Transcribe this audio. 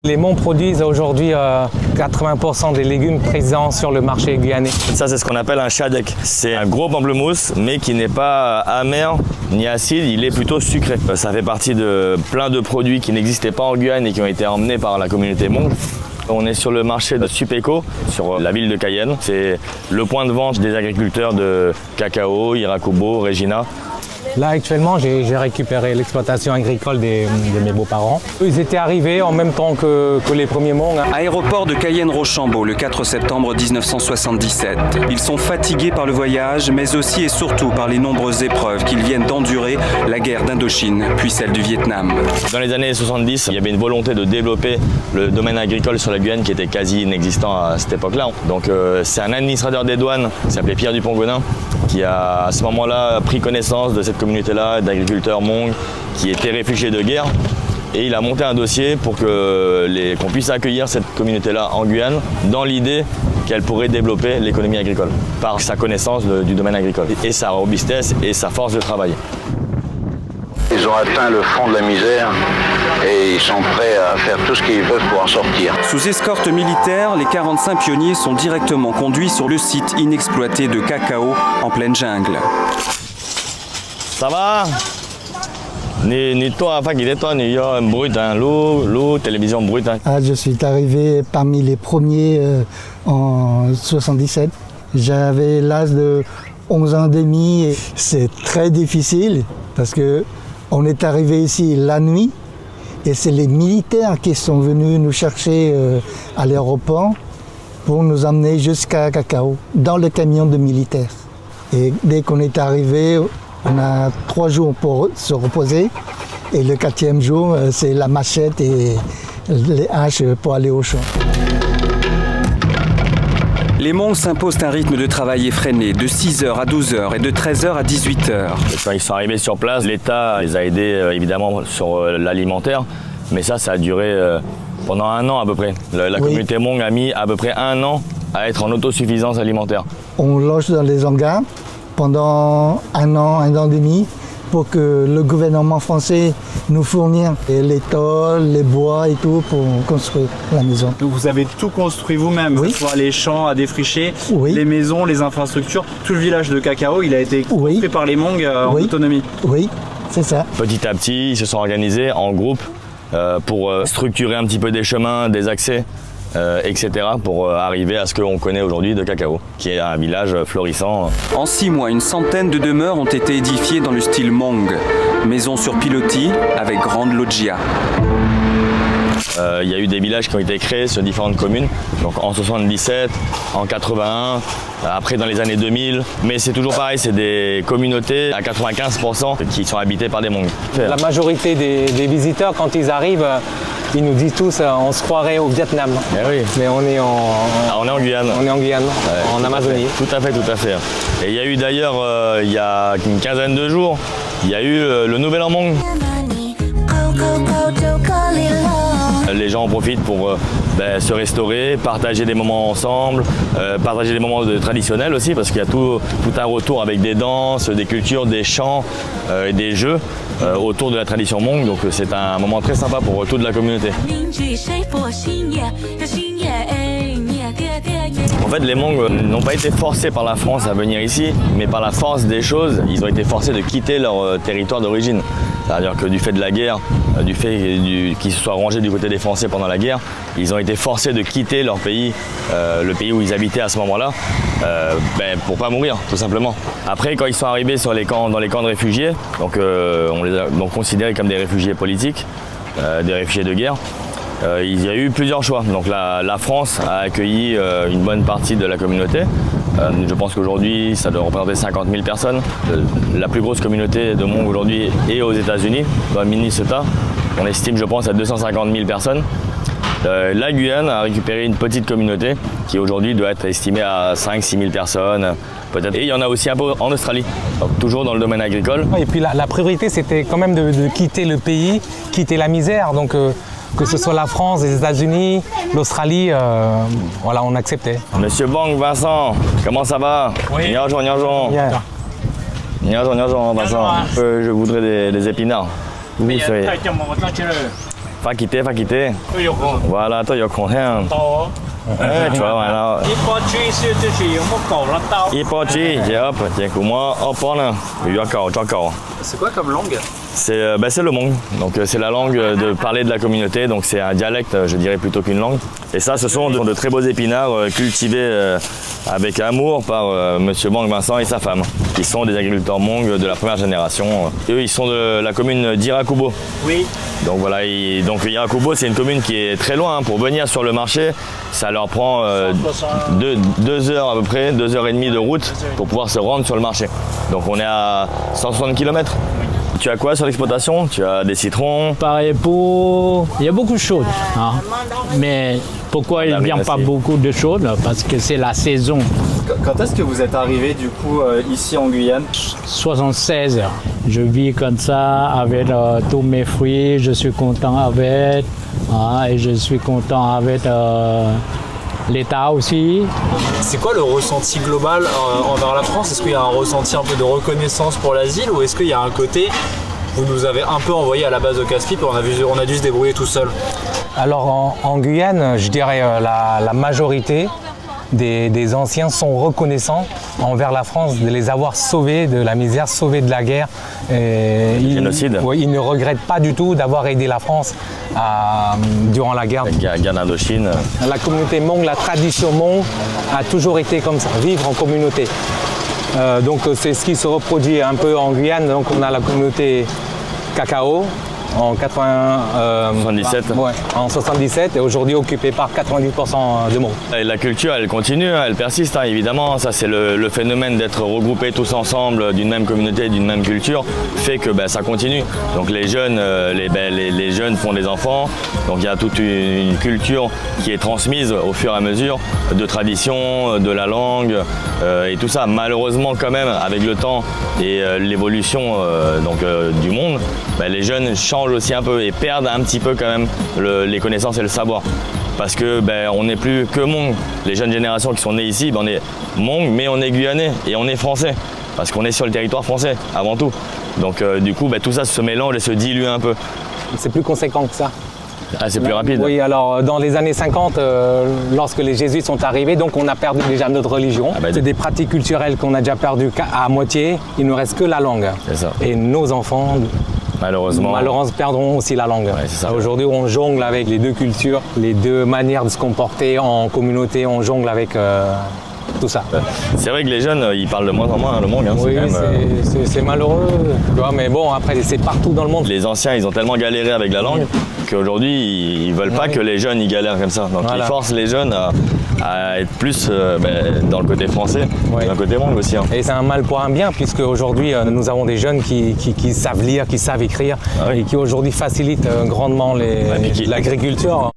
Les Monts produisent aujourd'hui 80% des légumes présents sur le marché guyanais. Ça, c'est ce qu'on appelle un shadek. C'est un gros pamplemousse, mais qui n'est pas amer ni acide, il est plutôt sucré. Ça fait partie de plein de produits qui n'existaient pas en Guyane et qui ont été emmenés par la communauté Hmong. On est sur le marché de Supéco, sur la ville de Cayenne. C'est le point de vente des agriculteurs de cacao, Irakubo, Regina. Là, actuellement, j'ai récupéré l'exploitation agricole de mes beaux-parents. Ils étaient arrivés en même temps que les premiers Hmong. Aéroport de Cayenne-Rochambeau, le 4 septembre 1977. Ils sont fatigués par le voyage, mais aussi et surtout par les nombreuses épreuves qu'ils viennent d'endurer, la guerre d'Indochine, puis celle du Vietnam. Dans les années 70, il y avait une volonté de développer le domaine agricole sur la Guyane qui était quasi inexistant à cette époque-là. Donc c'est un administrateur des douanes qui s'appelait Pierre Dupont-Gonin qui a à ce moment-là pris connaissance de cette communauté-là d'agriculteurs Hmong qui étaient réfugiés de guerre. Et il a monté un dossier pour qu'on puisse accueillir cette communauté-là en Guyane dans l'idée qu'elle pourrait développer l'économie agricole par sa connaissance du domaine agricole et sa robustesse et sa force de travail. Ils ont atteint le fond de la misère et ils sont prêts à faire tout ce qu'ils veulent pour en sortir. Sous escorte militaire, les 45 pionniers sont directement conduits sur le site inexploité de cacao en pleine jungle. Ça va? Télévision brute. Je suis arrivé parmi les premiers en 77. J'avais l'âge de 11 ans et demi. C'est très difficile parce que on est arrivé ici la nuit et c'est les militaires qui sont venus nous chercher à l'aéroport pour nous emmener jusqu'à Cacao dans le camion de militaires. Et dès qu'on est arrivé, on a 3 jours pour se reposer et le 4e jour, c'est la machette et les haches pour aller au champ. Les Hmong s'imposent un rythme de travail effréné, de 6h à 12h et de 13h à 18h. Quand ils sont arrivés sur place, l'État les a aidés évidemment sur l'alimentaire, mais ça a duré pendant 1 an à peu près. La communauté Hmong a mis à peu près 1 an à être en autosuffisance alimentaire. On loge dans les hangars pendant 1 an et demi, pour que le gouvernement français nous fournisse les tôles, les bois et tout pour construire la maison. Donc vous avez tout construit vous-même, oui. Que ce soit les champs à défricher, oui. Les maisons, les infrastructures, tout le village de Cacao, il a été construit par les Hmong en autonomie. Oui, c'est ça. Petit à petit, ils se sont organisés en groupe pour structurer un petit peu des chemins, des accès, etc. pour arriver à ce qu'on connaît aujourd'hui de Cacao, qui est un village florissant. En 6 mois, une centaine de demeures ont été édifiées dans le style Hmong. Maisons sur pilotis avec grande loggia. Il y a eu des villages qui ont été créés sur différentes communes, donc en 77, en 81, après dans les années 2000. Mais c'est toujours pareil, c'est des communautés à 95% qui sont habitées par des Hmong. La majorité des visiteurs, quand ils arrivent, ils nous disent tous on se croirait au Vietnam. Eh oui. Mais on est en Guyane. On est en Guyane, en Amazonie. Tout à fait, tout à fait. Et il y a eu d'ailleurs, il y a une quinzaine de jours, il y a eu le Nouvel An Hmong. Les gens en profitent pour se restaurer, partager des moments ensemble, partager des moments traditionnels aussi, parce qu'il y a tout un retour avec des danses, des cultures, des chants et des jeux autour de la tradition Hmong. Donc c'est un moment très sympa pour toute la communauté. En fait, les Hmong n'ont pas été forcés par la France à venir ici, mais par la force des choses, ils ont été forcés de quitter leur territoire d'origine. C'est-à-dire que du fait de la guerre, du fait qu'ils se soient rangés du côté des Français pendant la guerre, ils ont été forcés de quitter leur pays, le pays où ils habitaient à ce moment-là, pour pas mourir, tout simplement. Après, quand ils sont arrivés dans les camps de réfugiés, donc on les a donc considérés comme des réfugiés politiques, des réfugiés de guerre, il y a eu plusieurs choix. Donc la France a accueilli une bonne partie de la communauté. Je pense qu'aujourd'hui, ça doit représenter 50 000 personnes. La plus grosse communauté de Hmong aujourd'hui est aux États-Unis, dans le Minnesota. On estime, je pense, à 250 000 personnes. La Guyane a récupéré une petite communauté qui aujourd'hui doit être estimée à 5-6 000 personnes, peut-être. Et il y en a aussi un peu en Australie, donc toujours dans le domaine agricole. Et puis la priorité, c'était quand même de quitter le pays, quitter la misère. Donc, que ce soit la France, les États-Unis, l'Australie, voilà, on acceptait. Monsieur Bang, Vincent, comment ça va? Oui. Niajon, Niajon. Yeah. Niajon, Niajon, Vincent. Je voudrais des épinards. Fakite, fakite. Voilà, toi, y'a con rien. Tu vois, voilà. Ipochi, hop, tiens, moi, hop, on C'est quoi comme langue? c'est le Hmong, donc c'est la langue de parler de la communauté, donc c'est un dialecte, je dirais, plutôt qu'une langue. Et ça, ce sont de très beaux épinards cultivés avec amour par Monsieur Bang Vincent et sa femme. Ils sont des agriculteurs Hmong de la première génération. Et eux, ils sont de la commune d'Irakubo. Oui. Donc voilà, donc Irakubo, c'est une commune qui est très loin. Pour venir sur le marché, ça leur prend 2 heures à peu près, 2h30 de route pour pouvoir se rendre sur le marché. Donc on est à 160 km. Tu as quoi sur l'exploitation? Tu as des citrons? Pareil pour... Il y a beaucoup de choses. Hein. Mais pourquoi il ne vient pas beaucoup de choses? Parce que c'est la saison. Quand est-ce que vous êtes arrivé du coup ici en Guyane? 76. Je vis comme ça avec tous mes fruits. Je suis content avec. Hein, et je suis content avec l'État aussi. C'est quoi le ressenti global envers la France? Est-ce qu'il y a un ressenti un peu de reconnaissance pour l'asile ou est-ce qu'il y a un côté, vous nous avez un peu envoyé à la base de Casse-Pipe et on a dû se débrouiller tout seul? Alors en Guyane, je dirais la majorité des anciens sont reconnaissants envers la France de les avoir sauvés de la misère, sauvés de la guerre. Génocide. Ils ne regrettent pas du tout d'avoir aidé la France durant la guerre. La guerre d'Indochine. La communauté Hmong, la tradition Hmong a toujours été comme ça, vivre en communauté. Donc c'est ce qui se reproduit un peu en Guyane. Donc on a la communauté Cacao en 77. En 77 et aujourd'hui occupée par 90% de Hmong. Et la culture, elle continue, elle persiste, hein, évidemment. Ça, c'est le phénomène d'être regroupés tous ensemble d'une même communauté, d'une même culture, fait que ça continue. Donc les jeunes, les jeunes font des enfants. Donc il y a toute une culture qui est transmise au fur et à mesure de tradition, de la langue et tout ça. Malheureusement, quand même, avec le temps et l'évolution du monde, les jeunes changent aussi un peu et perdent un petit peu quand même les connaissances et le savoir. Parce que on n'est plus que Hmong. Les jeunes générations qui sont nées ici, on est Hmong, mais on est Guyanais et on est français. Parce qu'on est sur le territoire français, avant tout. Donc du coup, tout ça se mélange et se dilue un peu. C'est plus conséquent que ça. Ah, c'est plus rapide? Oui, alors dans les années 50, lorsque les jésuites sont arrivés, donc on a perdu déjà notre religion. C'est des pratiques culturelles qu'on a déjà perdues à moitié. Il ne nous reste que la langue. C'est ça. Et nos enfants, malheureusement, perdront aussi la langue. Ouais, aujourd'hui, on jongle avec les deux cultures, les deux manières de se comporter en communauté, on jongle avec tout ça. C'est vrai que les jeunes, ils parlent de moins en moins le Hmong. Hein, oui, c'est malheureux. Tu vois, mais bon, après, c'est partout dans le monde. Les anciens, ils ont tellement galéré avec la langue qu'aujourd'hui, ils veulent pas que les jeunes ils galèrent comme ça. Donc ils forcent les jeunes à être plus dans le côté français, dans le côté Hmong aussi. Hein. Et c'est un mal pour un bien, puisque aujourd'hui, nous avons des jeunes qui savent lire, qui savent écrire, et qui aujourd'hui facilitent grandement l'agriculture.